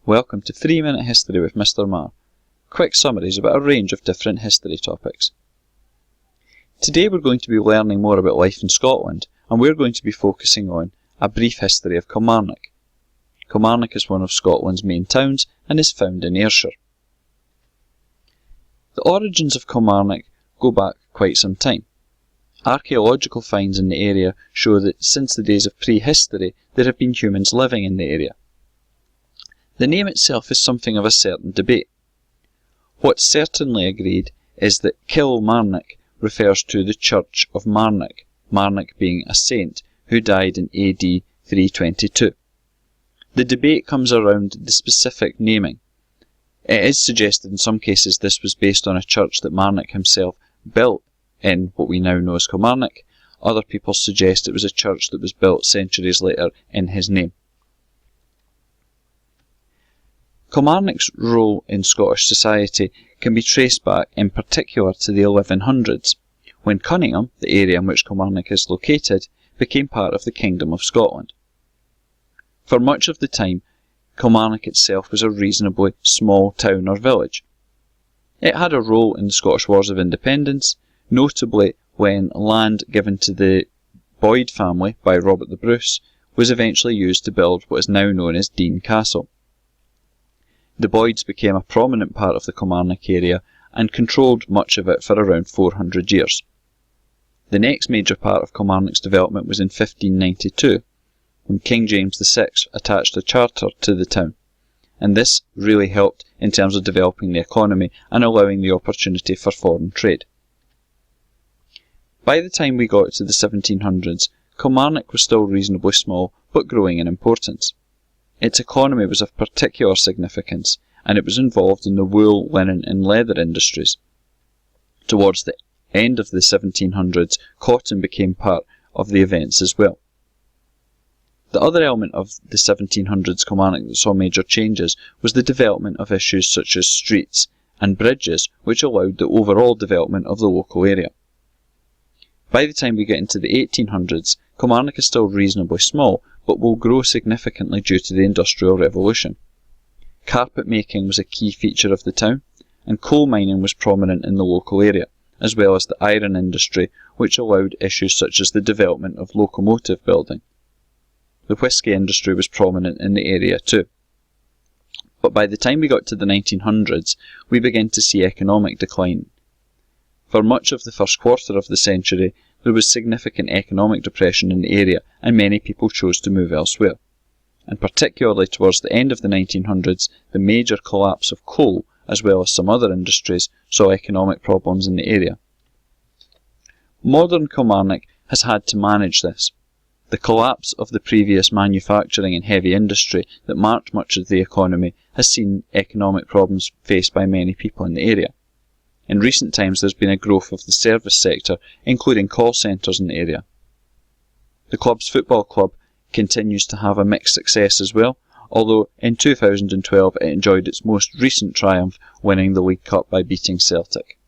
Welcome to 3-Minute History with Mr. Marr. Quick summaries about a range of different history topics. Today we're going to be learning more about life in Scotland, and we're going to be focusing on a brief history of Kilmarnock. Kilmarnock is one of Scotland's main towns and is found in Ayrshire. The origins of Kilmarnock go back quite some time. Archaeological finds in the area show that since the days of prehistory there have been humans living in the area. The name itself is something of a certain debate. What's certainly agreed is that Kilmarnock refers to the Church of Marnock, Marnock being a saint who died in AD 322. The debate comes around the specific naming. It is suggested in some cases this was based on a church that Marnock himself built in what we now know as Kilmarnock. Other people suggest it was a church that was built centuries later in his name. Kilmarnock's role in Scottish society can be traced back in particular to the 1100s, when Cunningham, the area in which Kilmarnock is located, became part of the Kingdom of Scotland. For much of the time, Kilmarnock itself was a reasonably small town or village. It had a role in the Scottish Wars of Independence, notably when land given to the Boyd family by Robert the Bruce was eventually used to build what is now known as Dean Castle. The Boyds became a prominent part of the Kilmarnock area and controlled much of it for around 400 years. The next major part of Kilmarnock's development was in 1592, when King James VI attached a charter to the town, and this really helped in terms of developing the economy and allowing the opportunity for foreign trade. By the time we got to the 1700s, Kilmarnock was still reasonably small but growing in importance. Its economy was of particular significance, and it was involved in the wool, linen and leather industries. Towards the end of the 1700s, cotton became part of the events as well. The other element of the 1700s Kilmarnock that saw major changes was the development of issues such as streets and bridges, which allowed the overall development of the local area. By the time we get into the 1800s, Kilmarnock is still reasonably small, but will grow significantly due to the Industrial Revolution. Carpet making was a key feature of the town, and coal mining was prominent in the local area, as well as the iron industry, which allowed issues such as the development of locomotive building. The whisky industry was prominent in the area too. But by the time we got to the 1900s, we began to see economic decline. For much of the first quarter of the century, there was significant economic depression in the area and many people chose to move elsewhere. And particularly towards the end of the 1900s, the major collapse of coal, as well as some other industries, saw economic problems in the area. Modern Kilmarnock has had to manage this. The collapse of the previous manufacturing and heavy industry that marked much of the economy has seen economic problems faced by many people in the area. In recent times there's been a growth of the service sector, including call centres in the area. The club's football club continues to have a mixed success as well, although in 2012 it enjoyed its most recent triumph, winning the League Cup by beating Celtic.